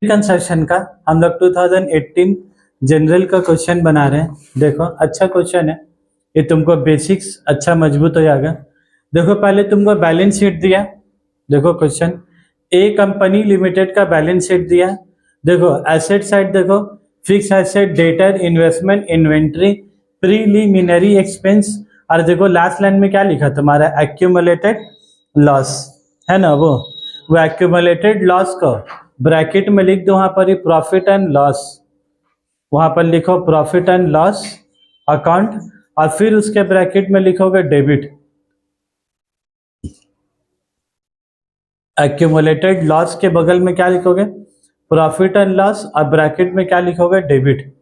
Construction का हम लोग 2018 जनरल का क्वेश्चन बना रहे हैं। देखो अच्छा क्वेश्चन है ये, तुमको बेसिक्स अच्छा मजबूत हो जाएगा। देखो पहले तुमको बैलेंस शीट दिया। देखो क्वेश्चन, ए कंपनी लिमिटेड का बैलेंस शीट दिया। देखो एसेट साइड देखो, fix asset, debtor, investment, inventory, preliminary expense. और देखो लास्ट लाइन में क्या लिखा तुम्हारा, एक्यूमुलेटेड लॉस है ना। वो एक्यूमुलेटेड लॉस को ब्रैकेट में लिख दो, वहां पर ही प्रॉफिट एंड लॉस, वहां पर लिखो प्रॉफिट एंड लॉस अकाउंट, और फिर उसके ब्रैकेट में लिखोगे डेबिट। एक्यूमुलेटेड लॉस के बगल में क्या लिखोगे, प्रॉफिट एंड लॉस, और ब्रैकेट में क्या लिखोगे, डेबिट।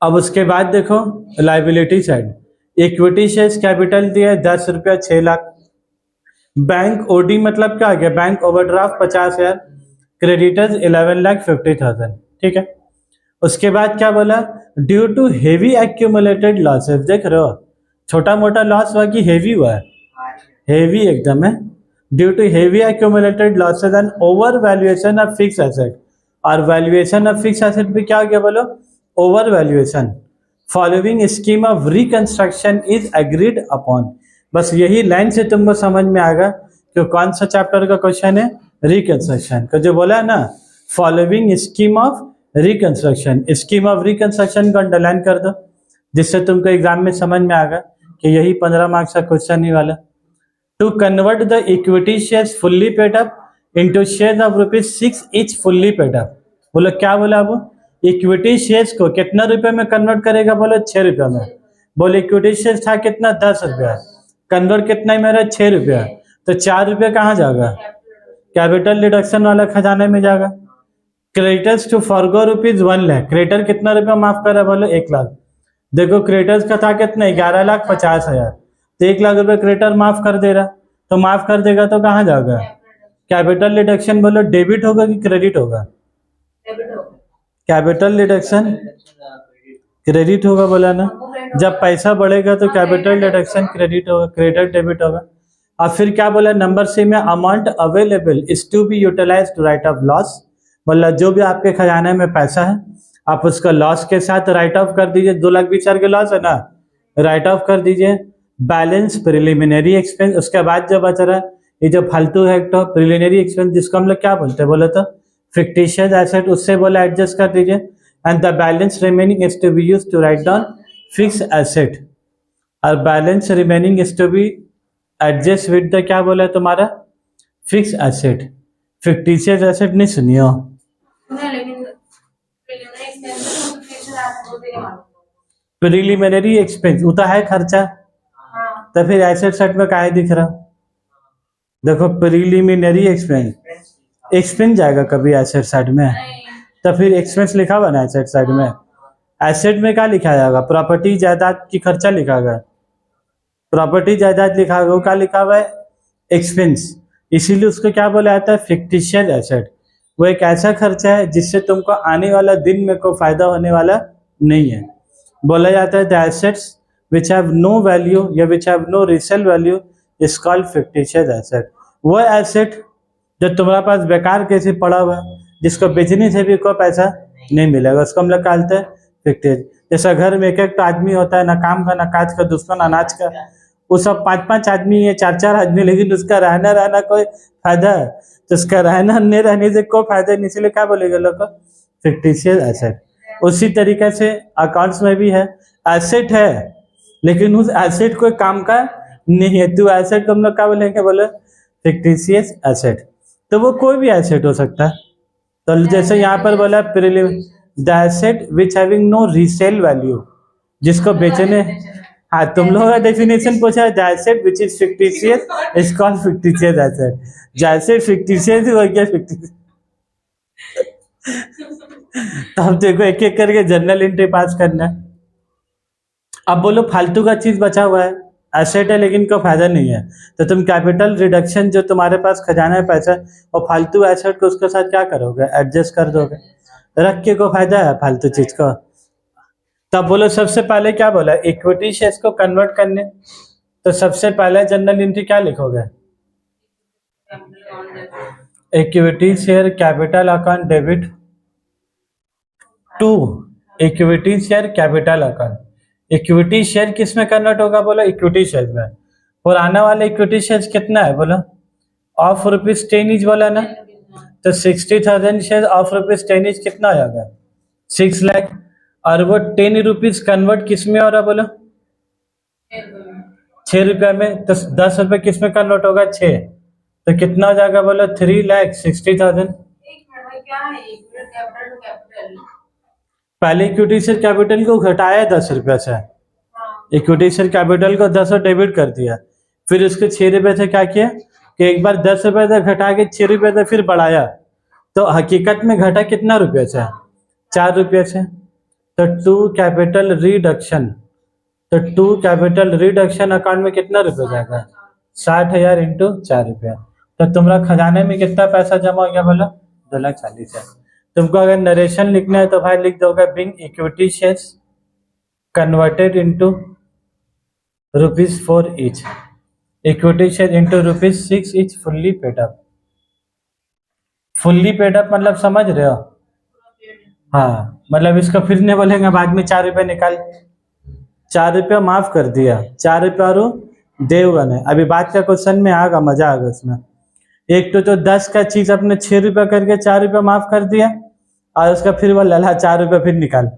अब उसके बाद देखो liability side, equity shares capital दिया 10 रुपया 6 लाख। बैंक ओडी मतलब क्या आ गया, बैंक ओवरड्राफ्ट 50,000, क्रेडिटर्स 11,50,000। ठीक है, उसके बाद क्या बोला, due to heavy accumulated losses. देख रहे हो छोटा मोटा लॉस बाकी हेवी हुआ है, हेवी एकदम है। Due to heavy accumulated losses and over valuation of fix asset, और वैल्यूएशन ऑफ फिक्स एसेट भी क्या हो गया बोलो, over valuation. Following scheme of reconstruction is agreed upon. बस यही लाइन से तुमको समझ में आएगा कि कौन सा चैप्टर का क्वेश्चन है, रिकंस्ट्रक्शन का। जो बोला है ना, following scheme of reconstruction, scheme of reconstruction को अंडरलाइन कर दो, जिससे तुमको एग्जाम में समझ में आएगा कि यही 15 मार्क्स का क्वेश्चन ही वाला। To convert the equity shares fully paid up into shares of ₹6 each fully paid up. बोलो क्या बोला, वो इक्विटी शेयर्स को कितना रुपए में कन्वर्ट करेगा, बोलो 6 रुपये में। बोले इक्विटी शेयर्स था कितना, 10 रुपया, कन्वर्ट कितना ही मेरा 6 रुपया, तो 4 रुपये कहाँ जाएगा, कैपिटल डिडक्शन वाला खजाने में जाएगा। Creditors to forgo ₹1 lakh, creditor कितना रुपया माफ कर रहा है, बोलो 1 लाख। देखो क्रेडिटर्स का था कितना, 11,50,000, तो 1 लाख रुपए क्रेडिटर माफ कर दे रहा, तो माफ कर देगा तो कहाँ जाएगा, कैपिटल डिडक्शन। बोलो डेबिट होगा कि क्रेडिट होगा, कैपिटल डिडक्शन क्रेडिट होगा, बोला ना। जब पैसा बढ़ेगा तो कैपिटल डिडक्शन क्रेडिट होगा, क्रेडिट डेबिट होगा। और फिर क्या बोला, नंबर सी में amount available is to be utilise to write off loss. मतलब जो भी आपके खजाने में पैसा है आप उसका लॉस के साथ राइट ऑफ कर दीजिए। 2,20,000 के लॉस है ना, राइट ऑफ कर दीजिए। बैलेंस प्रिलिमिनरी एक्सपेंस, उसके बाद जो बच रहा है ये जो फालतू है तो प्रिलिमिनरी एक्सपेंस, जिसको हम लोग क्या बोलते हैं, बोले तो फिक्टिशियस एसेट, उससे बोला एडजस्ट कर दीजिए। And the balance remaining is to be used to write down fix asset, और balance remaining is to be adjust with the क्या बोला है तुम्हारा, फिक्स एसेट। फिक्टिशियस एसेट नहीं सुनिए हो, प्रिलिमिनरी एक्सपेंस वो तो है खर्चा, तो फिर एसेट साइड में काहे दिख रहा। देखो प्रिलिमिनरी एक्सपेंस, एक्सपेंस जाएगा कभी एसेट साइड में, तो फिर एक्सपेंस लिखा हुआ ना एसेट साइड में। एसेट में क्या लिखा जाएगा, प्रॉपर्टी जायदाद की खर्चा लिखा गया, प्रॉपर्टी जायदाद लिखा गया, वो क्या लिखा हुआ है, एक्सपेंस। इसीलिए उसको क्या बोला जाता है, फिक्टिशियस एसेट। वो एक ऐसा खर्चा है जिससे तुमको आने वाला दिन में कोई फायदा होने वाला नहीं है। बोला जाता है the assets which have no value या which have no resale value is called fictitious asset. वो एसेट जो तुम्हारे पास बेकार कैसे पड़ा हुआ है, जिसको बेचने से भी कोई पैसा नहीं मिलेगा, उसको हम लोग कहते हैं फिक्टिशियस। जैसा घर में एक एक आदमी होता है, ना काम का ना काज का, दुश्मन अनाज का, वो सब 5-5 आदमी है, 4-4 आदमी, लेकिन उसका रहना कोई फायदा है, तो उसका रहना नहीं रहने से कोई फायदा नहीं, इसलिए क्या बोलेगा लोग, फिक्टिशियस एसेट। उसी तरीके से अकाउंट्स में भी है, एसेट है लेकिन उस एसेट कोई काम का नहीं है, तो एसेट को हम लोग क्या बोलेंगे, बोले फिक्टिशियस एसेट। तो वो कोई भी एसेट हो सकता है। तो जैसे यहाँ पर बोला the asset which having no resale value, जिसको बेचने, हाँ तुम लोगों का डेफिनेशन पूछा है, the asset which is fictitious is called fictitious asset. जैसे फिक्टिशियस हो गया फिक्टिशियस। तब देखो एक एक करके जनरल एंट्री पास करना है। अब बोलो फालतू का चीज बचा हुआ है, एसेट है लेकिन कोई फायदा नहीं है, तो तुम कैपिटल रिडक्शन जो तुम्हारे पास खजाना है पैसा और फालतू एसेट को उसके साथ क्या करोगे, एडजस्ट कर दोगे, रख के को फायदा है फालतू चीज का। तब बोलो सबसे पहले क्या बोला, इक्विटी शेयर्स को कन्वर्ट करने, तो सबसे पहले जनरल एंट्री क्या लिखोगे, equity share capital account debit to equity share capital account. Equity share किस में कन्वर्ट होगा बोला? इक्विटी शेयर में। पुराना वाला इक्विटी शेयर कितना है बोला? ऑफ रुपीज 10 इच बोला ना, तो 60,000 शेयर ऑफ रुपीज 10 इच कितना हो जाएगा? 6 लाख। और वो 10 रुपीज कन्वर्ट किस में हो रहा बोला? 6 रुपये में। तो 10 रुपये किस में कन्वर्ट होगा? 6। तो कितना हो जाएगा बोला? 3,60,000। पहले इक्विटी शेयर कैपिटल को घटाया 10 रुपये से, इक्विटी शेयर कैपिटल को 10 डेबिट कर दिया, फिर उसके 6 रुपये से क्या किया कि एक बार 10 रुपये से घटा के 6 रुपये से फिर बढ़ाया, तो हकीकत में घटा कितना रुपये से? 4 रुपये से। तो टू कैपिटल रिडक्शन अकाउंट में कितना रुपये जाएगा? 60,000 इंटू 4 रुपया। तो तुम्हारा खजाने में कितना पैसा जमा हो गया बोला? 2,40,000। तुमको अगर नरेशन लिखना है तो भाई लिख दोगे being equity shares converted into ₹4 each, equity share into ₹6 each, fully paid up. Fully paid up मतलब समझ रहे हो? हाँ, मतलब इसको फिर नहीं बोलेंगे बाद में 4 रुपये निकाल। 4 रुपया माफ कर दिया, 4 रुपया और देवगन है। अभी बात का क्वेश्चन में आगा, मजा आगा उसमें। एक तो 10 का चीज अपने 6 रुपया करके 4 रुपया माफ कर दिया, और उसका फिर वो लला 4 रुपया फिर निकाल।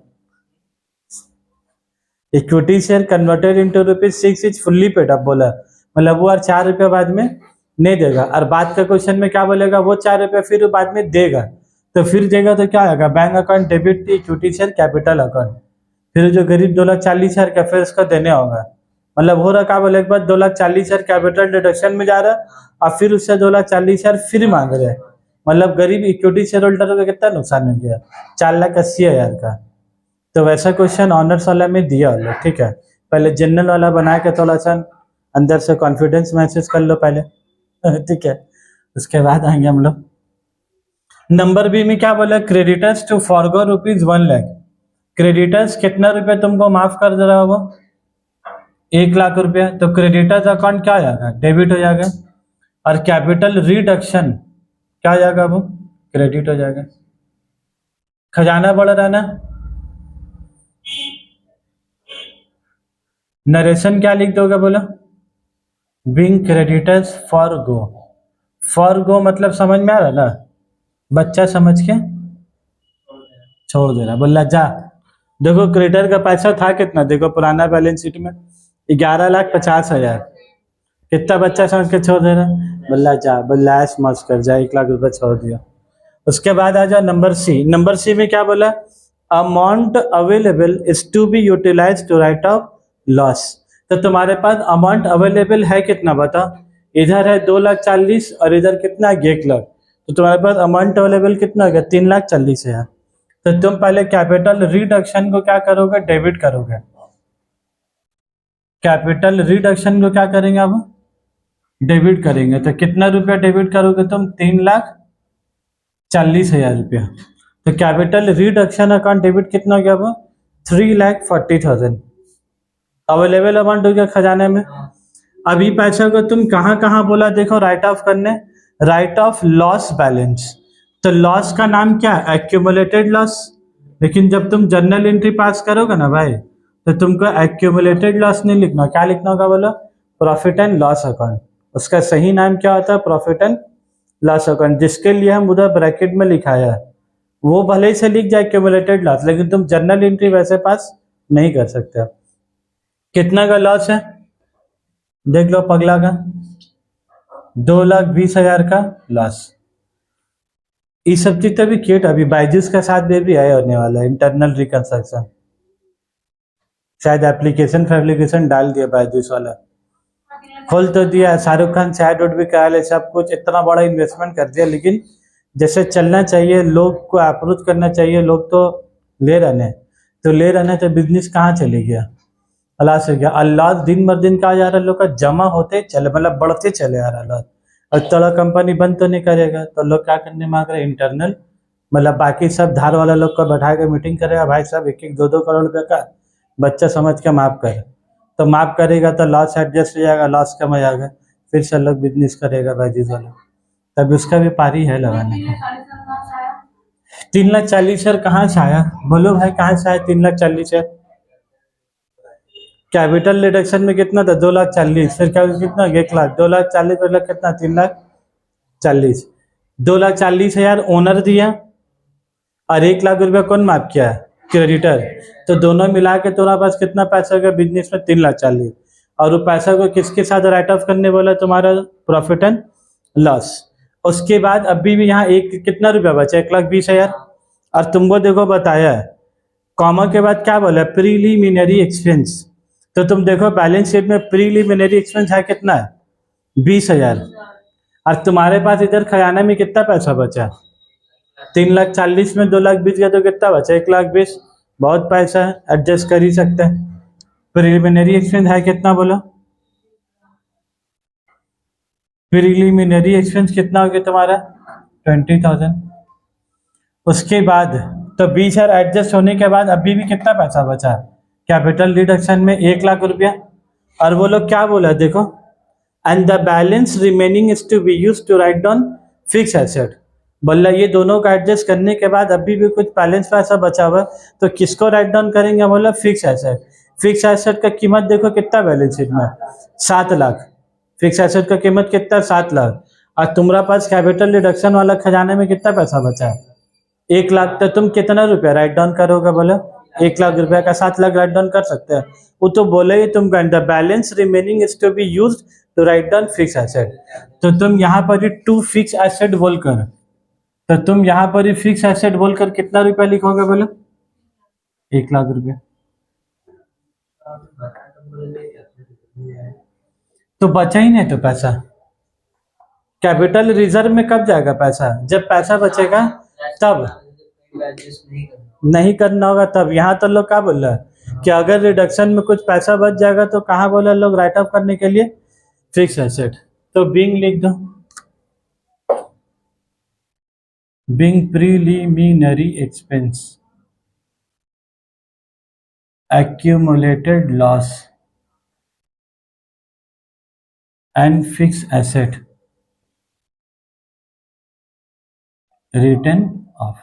Equity share converted into ₹6 each, fully paid up बोला, मतलब वो और 4 रुपया बाद में नहीं देगा। और बाद का क्वेश्चन में क्या बोलेगा? वो 4 रुपया फिर बाद में देगा, तो फिर देगा तो क्या आएगा? Bank account debit equity share capital account. फिर जो गरीब 2,40,000 का फिर उसको देने होगा, मतलब हो रहा क्या बोले? एक बार 2,40,000 कैपिटल डिडक्शन में जा रहा है, और फिर उससे 2,40,000 फिर मांग रहे हैं, मतलब गरीब इक्विटी शेयर होल्डर को कितना नुकसान हो गया? 4,80,000 का। तो वैसा क्वेश्चन ऑनर्स वाला में दिया होगा, ठीक है। पहले जनरल वाला बना के थोड़ा सा अंदर से कॉन्फिडेंस महसूस कर लो पहले, ठीक है, उसके बाद आएंगे हम लोग। नंबर बी में क्या बोला? Creditors to forgo ₹1 lakh. Creditors कितना रुपए तुमको माफ कर दे रहा होगा? 1 लाख रुपया। तो क्रेडिटर्स अकाउंट क्या हो जाएगा? डेबिट हो जाएगा। और कैपिटल रिडक्शन क्या हो जाएगा? वो क्रेडिट हो जाएगा। खजाना बढ़ रहा ना। नरेशन क्या लिख दोगे बोला? बिंग क्रेडिटर्स फॉर गो मतलब समझ में आ रहा ना? बच्चा समझ के छोड़ दे रहा, बोला जा। देखो क्रेडिटर का पैसा था कितना, देखो पुराना बैलेंस शीट में 11,50,000। कितना बच्चा समझ के छोड़ दे रहा? बोला जा, बोला ऐश मौज कर जा, 1 लाख रुपए छोड़ दिया। उसके बाद आ जाओ नंबर सी। नंबर सी में क्या बोला? Amount available is to be utilise to write off loss. तो तुम्हारे पास अमाउंट अवेलेबल है कितना बता? इधर है 2,40,000 और इधर कितना है? 1 लाख। तो तुम्हारे पास अमाउंट अवेलेबल कितना हो गया? 3,40,000। तो तुम पहले कैपिटल रिडक्शन को क्या करोगे? डेबिट करोगे। कैपिटल रिडक्शन को क्या करेंगे? अब डेबिट करेंगे। तो कितना रुपया डेबिट करोगे तुम? 3,40,000 रुपया। तो कैपिटल रिडक्शन अकाउंट डेबिट कितना हो गया? वो 3,40,000 अवेलेबल अमाउंट हो गया खजाने में। अभी पैसा को तुम कहाँ कहाँ बोला? देखो राइट ऑफ करने, राइट ऑफ लॉस बैलेंस। तो लॉस का नाम क्या है? Accumulated loss. लेकिन जब तुम जर्नल एंट्री पास करोगे ना भाई, तो तुमको एक्यूमुलेटेड लॉस नहीं लिखना, क्या लिखना होगा बोलो? Profit and loss account. उसका सही नाम क्या होता है? प्रॉफिट एंड लॉस अकाउंट, जिसके लिए हम उधर ब्रैकेट में लिखाया है। वो भले ही से लिख जाए एक्यूमुलेटेड लॉस, लेकिन तुम जर्नल एंट्री वैसे पास नहीं कर सकते। कितना का लॉस है देख लो पगला का? 2,20,000 का लॉस। इस सब चीज भी किट अभी बाइजूस के साथ भी आया होने वाला है, इंटरनल रिकंस्ट्रक्शन। शायद एप्लीकेशन फैब्रिकेशन डाल दिया बाइजूस वाला, खोल तो दिया। शाहरुख खान शायद भी कहा है, सब कुछ इतना बड़ा इन्वेस्टमेंट कर दिया, लेकिन जैसे चलना चाहिए, लोग को अप्रोच करना चाहिए, लोग तो ले रहे तो बिजनेस कहाँ चले गया? अल्लाह से गया। अल्लाह दिन बर दिन कहा जा रहा है, लोग का जमा होते चले, मतलब बढ़ते चले आ रहा है। और थोड़ा कंपनी बंद तो नहीं करेगा, तो लोग क्या करने मांग रहे? इंटरनल, मतलब बाकी सब धार वाला लोग को बैठा के मीटिंग करेगा, भाई साहब 1-1, 2-2 करोड़ रुपये का बच्चा समझ के माफ करे, तो माफ करेगा तो लॉस एडजस्ट हो जाएगा, लॉस कम हो जाएगा, फिर से लोग बिजनेस करेगा बाइजूस वाला। तभी उसका भी पारी है लगाने का। 3,40,000 कहाँ से आया, बोलो भाई कहाँ से आया 3,40,000? कैपिटल रिडक्शन में कितना था 2,40,000, फिर क्या कितना 1,00,000, 2,40,000 मतलब कितना 3,40,000, 2,40,000 ओनर दिया और 1,00,000 रुपया कौन माफ किया है, क्रेडिटर। तो दोनों मिला के तुम्हारे पास कितना पैसा होगा बिजनेस में 3,40,000, और वो पैसा को किसके साथ राइट ऑफ करने बोला तुम्हारा, प्रॉफिट एंड लॉस। उसके बाद अभी भी यहाँ एक कितना रुपया बचा 1,20,000, और तुमको देखो बताया है कॉमा के बाद क्या बोला प्रीलिमिनरी एक्सपेंस। तो तुम देखो बैलेंस शीट में प्रीलिमिनरी एक्सपेंस है कितना है 20,000, और तुम्हारे पास इधर खजाना में कितना पैसा बचा, 3,40,000 में 2,20,000 गया तो कितना बचा 1,20,000, बहुत पैसा है, एडजस्ट कर ही सकते हैं। प्रीलिमिनरी एक्सपेंस है कितना बोलो, प्रीलिमिनरी एक्सपेंस कितना हो गया तुम्हारा 20,000। उसके बाद तो 20,000 एडजस्ट होने के बाद अभी भी कितना पैसा बचा कैपिटल डिडक्शन में 1,00,000 रुपया। और वो लोग क्या बोला देखो, and the balance remaining is to be use to write down fix asset. बोला ये दोनों का एडजस्ट करने के बाद अभी भी कुछ बैलेंस पैसा बचा हुआ तो किसको राइट डाउन करेंगे, बोला फिक्स एसेट। फिक्स एसेट का कीमत देखो कितना बैलेंस शीट में 7,00,000, फिक्स एसेट का कीमत कितना 7,00,000, और तुम्हारा पास कैपिटल रिडक्शन वाला खजाने में कितना पैसा बचा है 1,00,000। तो तुम कितना रुपया राइट डाउन करोगे, बोले 1,00,000 रुपया का 7,00,000 राइट डाउन कर सकते हैं। वो तो बोले ही तुम the balance remaining is to be use to write down fix asset. तो तुम यहाँ पर ही टू फिक्स एसेट बोलकर, तो तुम यहाँ पर ही फिक्स एसेट बोलकर कितना रुपया लिखोगे, बोले 1,00,000 रुपया। तो बचा ही नहीं तो पैसा, कैपिटल रिजर्व में कब जाएगा पैसा, जब पैसा बचेगा तब, नहीं करना होगा तब। यहाँ तो लोग क्या बोल रहा है कि अगर रिडक्शन में कुछ पैसा बच जाएगा तो कहाँ बोला लोग राइट ऑफ करने के लिए फिक्स एसेट। तो बीइंग लिख दो, being preliminary expense accumulated loss and fixed asset return of.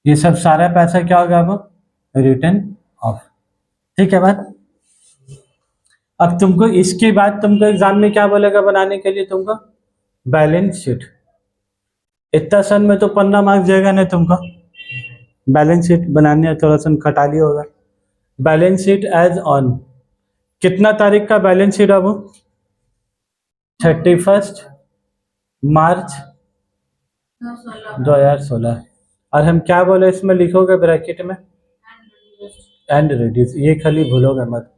ये सब सारा पैसा क्या होगा अब रिटर्न ऑफ, ठीक है बात। अब तुमको इसके बाद तुमको एग्जाम में क्या बोलेगा बनाने के लिए, तुमको बैलेंस शीट। इतना सन में तो 15 मार्क्स देगा नहीं तुमको, बैलेंस शीट बनाने थोड़ा सा खटाली होगा। बैलेंस शीट एज ऑन कितना तारीख का बैलेंस शीट अब 31 मार्च 2016। और हम क्या बोले इसमें लिखोगे ब्रैकेट में एंड रिड्यूस, ये खाली भूलोगे मत।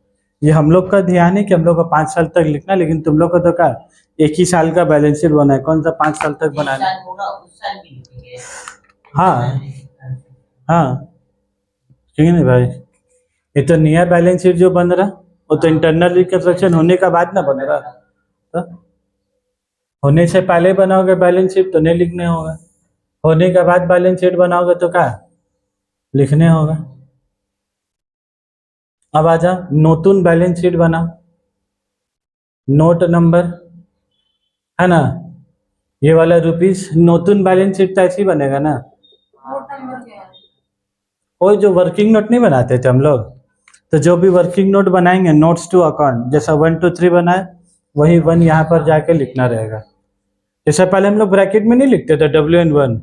ये हम लोग का ध्यान है कि हम लोग को 5 साल तक लिखना, लेकिन तुम लोग को तो क्या एक ही साल का बैलेंस शीट बना है, कौन सा 5 साल तक बनाना है। हाँ हाँ ठीक है नहीं भाई, ये तो नया बैलेंस शीट जो बन रहा वो तो इंटरनल रिकंस्ट्रक्शन होने का बाद ना बनेगा, तो होने से पहले बनाओगे बैलेंस शीट तो नहीं लिखने होगा, होने के बाद बैलेंस शीट बनाओगे तो क्या लिखने होगा। अब आजा नोटून बैलेंस शीट बना, नोट नंबर है ना, ये वाला रुपीस नोटून बैलेंस शीट तो ऐसे ही बनेगा ना। वो जो वर्किंग नोट नहीं बनाते थे हम लोग, तो जो भी वर्किंग नोट बनाएंगे नोट्स टू अकाउंट, जैसा 1 2 3 बनाए वही 1 यहाँ पर जाके लिखना रहेगा। इससे पहले हम लोग ब्रैकेट में नहीं लिखते थे WN1,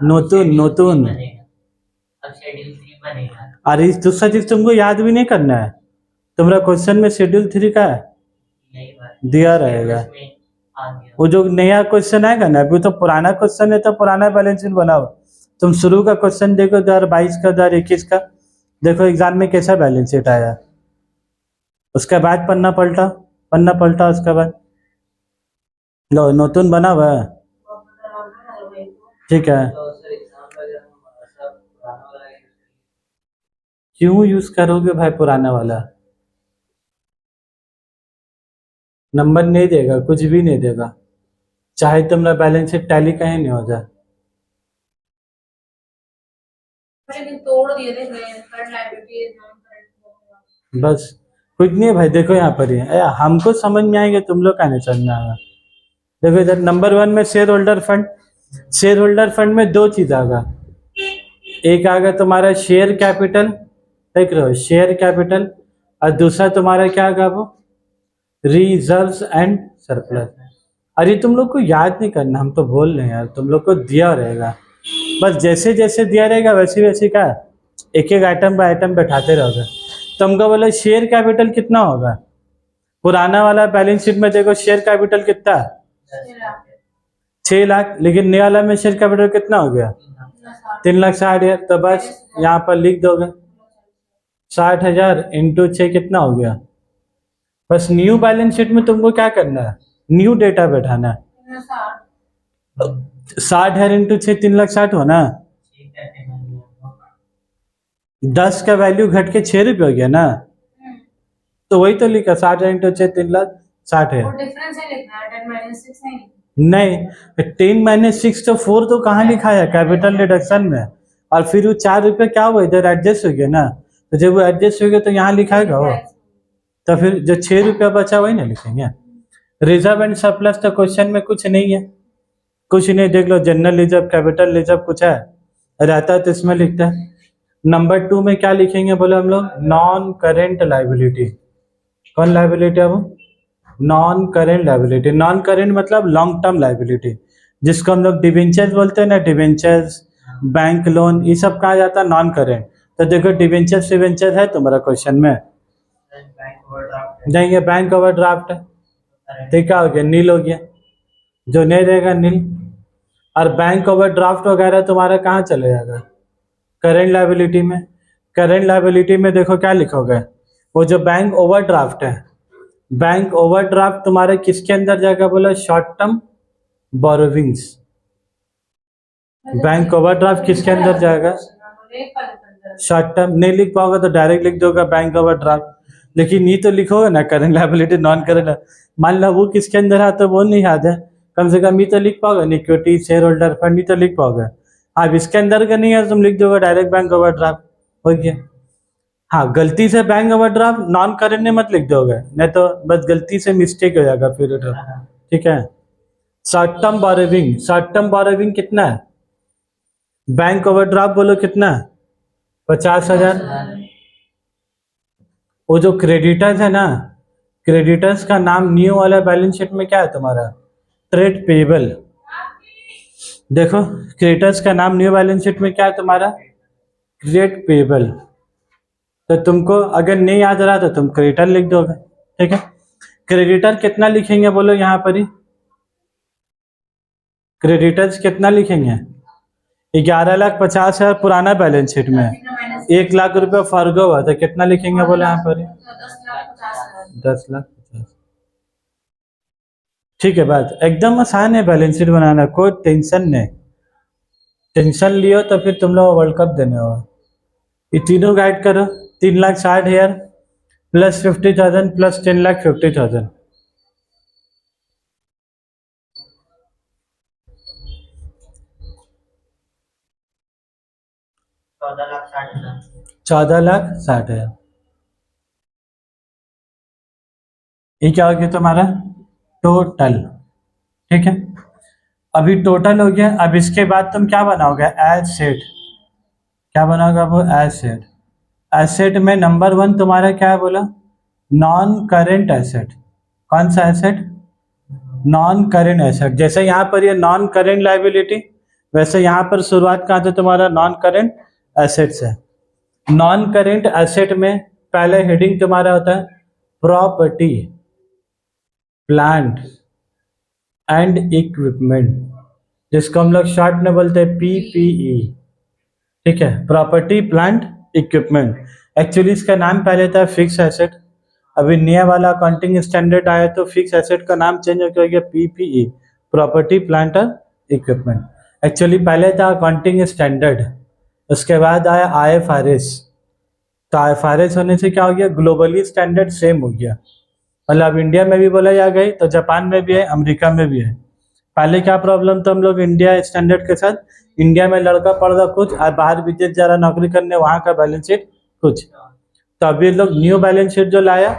नोटून नोटून। अरे दूसरा चीज तुमको याद भी नहीं करना है, तुम्हारा क्वेश्चन में शेड्यूल 3 का दिया रहेगा। वो जो नया क्वेश्चन आएगा ना, अभी तो पुराना क्वेश्चन है तो पुराना बैलेंस शीट बनाओ। तुम शुरू का क्वेश्चन देखो 2022 का 2021 का, देखो एग्जाम में कैसा बैलेंस शीट आया, उसके बाद पन्ना पलटा उसके बाद लो नोटून बना हुआ है, ठीक है। क्यों यूज करोगे भाई पुराना वाला, नंबर नहीं देगा, कुछ भी नहीं देगा, चाहे तुम्हारा बैलेंस शीट टैली कहीं नहीं हो जाए। तोड़ दिए थे बस कुछ नहीं है भाई, देखो यहाँ पर ही है, हमको समझ में आएंगे, तुम लोग का नहीं समझ में आएगा। देखो इधर नंबर 1 में share holder fund, share holder fund में दो चीज आएगा, एक आएगा तुम्हारा शेयर कैपिटल, देख रहे हो शेयर कैपिटल, और दूसरा तुम्हारा क्या आएगा वो रिजर्व्स एंड सरप्लस। अरे तुम लोग को याद नहीं करना, हम तो बोल रहे हैं यार, तुम लोग को दिया रहेगा, बस जैसे जैसे दिया रहेगा वैसे वैसे का एक एक आइटम बाय आइटम बैठाते रहोगे। तुमको बोले शेयर कैपिटल कितना होगा, पुराना वाला बैलेंस शीट में देखो शेयर कैपिटल कितना है 6 लाख, लेकिन नया वाला में शेयर कैपिटल कितना हो गया 3,60,000। तो बस यहाँ पर लिख दोगे 60,000 इंटू 6 कितना हो गया। बस न्यू बैलेंस शीट में तुमको क्या करना है, न्यू डेटा बैठाना है। 60,000 इंटू 6 3,60,000 हो ना, 10 का वैल्यू घट के 6 रुपये हो गया ना, तो वही तो लिखा 60,000 इंटू 6 3,60,000। नहीं 10 - 6 तो 4 तो कहाँ लिखा है कैपिटल रिडक्शन में, और फिर वो 4 रुपये क्या हुआ इधर एडजस्ट हो गया ना, तो जब वो एडजस्ट हो गया तो यहाँ लिखाएगा वो, तो फिर जो 6 रुपया बचा वही ना लिखेंगे। रिजर्व एंड सरप्लस तो क्वेश्चन में कुछ नहीं है, कुछ नहीं, देख लो जनरल रिजर्व कैपिटल रिजर्व कुछ है रहता है तो इसमें लिखता है। नंबर 2 में क्या लिखेंगे बोले हम लोग नॉन करेंट लाइबिलिटी। कौन लाइबिलिटी है वो, non current liability. Non current मतलब लॉन्ग टर्म लाइबिलिटी, जिसको हम लोग डिवेंचर्स बोलते हैं ना, डिवेंचर्स बैंक लोन ये सब कहा जाता है नॉन करेंट। तो देखो डिवेंचर्स डिवेंचर है तुम्हारा क्वेश्चन में, नहीं ये बैंक ओवरड्राफ्ट है, ठीक है हो गया नील हो गया, जो नहीं रहेगा नील। और बैंक ओवरड्राफ्ट वगैरह तुम्हारा कहाँ चले जाएगा करेंट लाइबिलिटी में। करेंट लाइबिलिटी में देखो क्या लिखोगे, वो जो बैंक ओवरड्राफ्ट है, बैंक ओवरड्राफ्ट तुम्हारे किसके अंदर जाएगा बोला short term borrowings. Bank overdraft किसके अंदर जाएगा शॉर्ट टर्म। नहीं लिख पाओगे तो डायरेक्ट लिख दोगे बैंक ओवरड्राफ्ट, लेकिन ये तो लिखोगे ना करेंट लाइबिलिटी नॉन करेंट। मान लो वो किसके अंदर है तो वो नहीं याद है, कम से कम ये तो लिख पाओगे, इक्विटी शेयर होल्डर फंड ये तो लिख पाओगे। अब इसके अंदर का नहीं है तुम लिख दोगे डायरेक्ट बैंक ओवरड्राफ्ट हो गया। हाँ गलती से बैंक ओवरड्राफ्ट नॉन करेंट में मत लिख दोगे, नहीं तो बस गलती से मिस्टेक हो जाएगा फिर, ठीक है। Short term borrowing, short term borrowing कितना है, बैंक ओवरड्राफ्ट बोलो कितना है 50,000। वो जो क्रेडिटर्स है ना, क्रेडिटर्स का नाम न्यू वाला बैलेंस शीट में क्या है तुम्हारा ट्रेड पेबल। देखो क्रेडिटर्स का नाम न्यू बैलेंस शीट में क्या है तुम्हारा ट्रेड पेबल। तो तुमको अगर नहीं याद रहा तो तुम क्रेडिटर लिख दोगे, ठीक है। क्रेडिटर कितना लिखेंगे बोलो यहाँ पर ही, क्रेडिटर्स कितना लिखेंगे 11,50,000 पुराना बैलेंस शीट में 1 लाख रुपए फर्क हुआ तो कितना लिखेंगे बोले यहाँ पर 10,50,000। ठीक है, बात एकदम आसान है बैलेंस शीट बनाना, कोई टेंशन नहीं। टेंशन लियो तो फिर तुम लोग वर्ल्ड कप देने होगा। ये तीनों गाइड करो 3,60,000 प्लस 50,000 प्लस 10,50,000। 14,60,000। ये क्या हो गया तुम्हारा टोटल, ठीक है। अभी टोटल हो गया, अब इसके बाद तुम क्या बनाओगे एसेट, क्या बनाओगे वो एसेट। एसेट में नंबर 1 तुम्हारा क्या है बोला नॉन करेंट एसेट। कौन सा एसेट नॉन करेंट एसेट। जैसे यहाँ पर ये नॉन करेंट लाइबिलिटी, वैसे यहाँ पर शुरुआत कहाँ से तुम्हारा नॉन करेंट एसेट्स है। नॉन करेंट एसेट में पहले हेडिंग तुम्हारा होता है प्रॉपर्टी प्लांट एंड इक्विपमेंट, जिसको हम लोग शॉर्ट में बोलते हैं पीपीई, ठीक है। प्रॉपर्टी प्लांट इक्विपमेंट, एक्चुअली इसका नाम पहले था फिक्स एसेट, अभी नया वाला अकाउंटिंग स्टैंडर्ड आया तो फिक्स एसेट का नाम चेंज हो गया पीपीई, प्रॉपर्टी प्लांट और इक्विपमेंट। एक्चुअली पहले था अकाउंटिंग स्टैंडर्ड, उसके बाद आया IFRS। तो IFRS होने से क्या हो गया ग्लोबली स्टैंडर्ड सेम हो गया, मतलब इंडिया में भी बोला जा गई तो जापान में भी है अमेरिका में भी है। पहले क्या प्रॉब्लम था, हम लोग इंडिया स्टैंडर्ड के साथ इंडिया में लड़का पढ़ रहा कुछ और बाहर विदेश जा रहा नौकरी करने, वहाँ का बैलेंस शीट कुछ। तो अभी लोग न्यू बैलेंस शीट जो लाया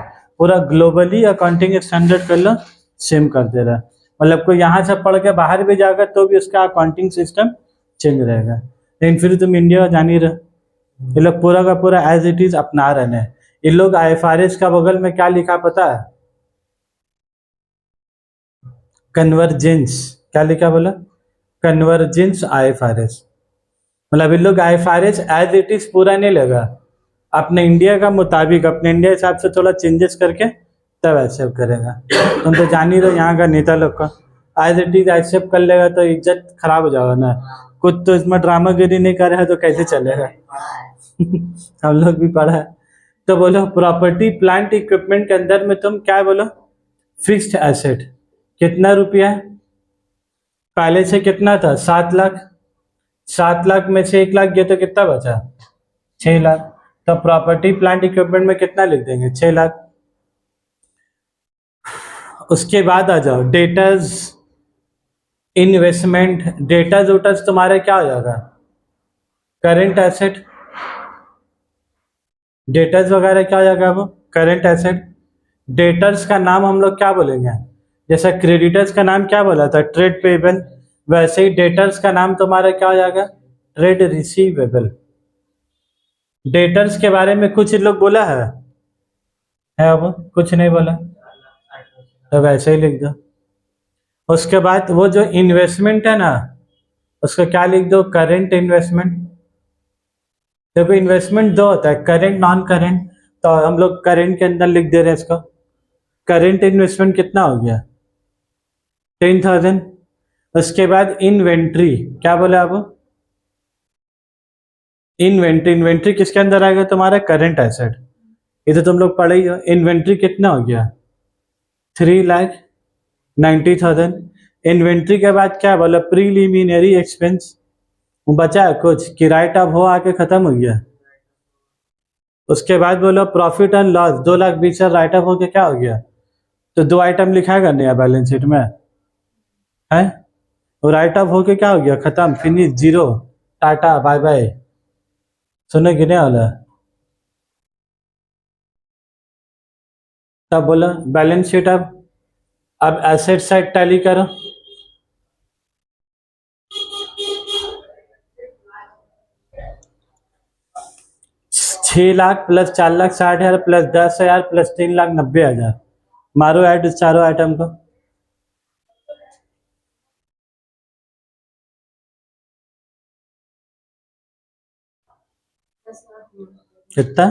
पूरा ग्लोबली अकाउंटिंग स्टैंडर्ड कर लो सेम कर दे रहा है। मतलब कोई यहाँ से पढ़ के बाहर भी जाएगा तो भी उसका अकाउंटिंग सिस्टम चेंज रहेगा। लेकिन फिर तुम इंडिया जान ही रहे, ये लोग पूरा का पूरा एज इट इज अपना रहे हैं। ये लोग IFRS का बगल में क्या लिखा पता है? कन्वर्जेंस। क्या लिखा बोला? Convergence IFRS। मतलब इन लोग IFRS एज इट इज पूरा नहीं लेगा, अपने इंडिया का मुताबिक अपने इंडिया हिसाब से थोड़ा चेंजेस करके तब एक्सेप्ट करेगा। तुम तो जान ही रहो यहाँ का नेता लोग का, एज इट इज एक्सेप्ट कर लेगा तो इज्जत खराब हो जाएगा ना। कुछ तो इसमें ड्रामागिरी नहीं कर रहा है तो कैसे चलेगा। हम लोग भी पढ़ा है। तो बोलो प्रॉपर्टी प्लांट इक्विपमेंट के अंदर में तुम क्या बोलो? फिक्स्ड एसेट कितना रुपया है? पहले से कितना था? 7 लाख। 7 लाख में से 1 लाख गया तो कितना बचा? 6 लाख। तो प्रॉपर्टी प्लांट इक्विपमेंट में कितना लिख देंगे? 6 लाख। उसके बाद आ जाओ डेटर्स इन्वेस्टमेंट। डेटर्स वोटर्स तुम्हारे क्या हो जाएगा? Current asset. डेटर्स वगैरह क्या हो जाएगा? वो करेंट एसेट। डेटर्स का नाम हम लोग क्या बोलेंगे? जैसा क्रेडिटर्स का नाम क्या बोला था? Trade payable. वैसे ही डेटर्स का नाम तुम्हारा क्या हो जाएगा? Trade receivable. डेटर्स के बारे में कुछ लोग बोला है अब कुछ नहीं बोला तो वैसे ही लिख दो। उसके बाद वो जो इन्वेस्टमेंट है ना, उसको क्या लिख दो? Current investment. देखो इन्वेस्टमेंट दो होता है, करेंट नॉन करेंट। तो हम लोग करेंट के अंदर लिख दे रहे हैं इसको। करेंट इन्वेस्टमेंट कितना हो गया? 10,000। उसके बाद इन्वेंट्री। क्या बोला आप? इन्वेंट्री। इन्वेंट्री किसके अंदर आएगा? तुम्हारा करंट एसेट। ये तो तुम लोग पढ़े ही हो। इन्वेंट्री कितना हो गया? 3,90,000। इन्वेंट्री के बाद क्या बोला? Preliminary expense. बचा है कुछ कि राइट ऑफ हो आके खत्म हो गया? उसके बाद बोलो profit and loss. 2,20,000 right of होके क्या हो गया? तो 2 आइटम लिखा करने हैं बैलेंस शीट में है। और राइट ऑफ होके क्या हो गया? खत्म, finish, zero, tata bye bye. सुने गिने वाला। तब बोला बैलेंस शीट। अब एसेट साइड टैली करो। छह लाख प्लस 4,60,000 प्लस 10,000 प्लस 3,90,000। मारो ऐड इस चारों आइटम को। कितना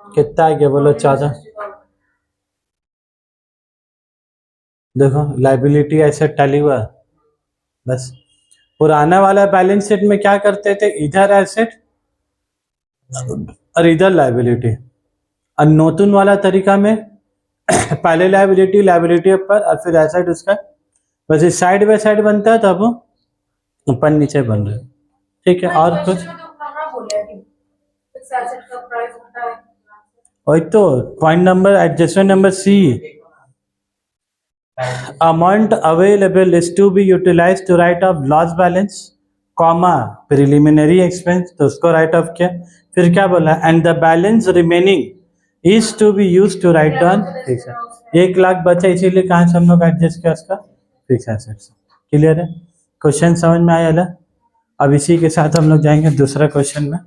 कितना आ गया? बोलो 14। देखो लाइबिलिटी एसेट टैली हुआ। बस पुराना वाला बैलेंस शीट में क्या करते थे? इधर एसेट और इधर लाइबिलिटी। और नोटुन वाला तरीका में पहले लाइबिलिटी, लाइबिलिटी ऊपर और फिर एसेट उसका। वैसे साइड बाय साइड बनता है तब ऊपर नीचे बन रहा है। ठीक है, और कुछ? वही तो point number adjustment number C, amount available is to be utilise to write off loss balance, comma preliminary expense, तो उसको राइट ऑफ किया। फिर क्या बोला? And the balance remaining is to be use to write down fix. 1 lakh बचा, इसीलिए कहाँ से हम लोग एडजस्ट किया उसका? Fix assets. क्लियर है? क्वेश्चन समझ में आया? अब इसी के साथ हम लोग जाएंगे दूसरा क्वेश्चन में।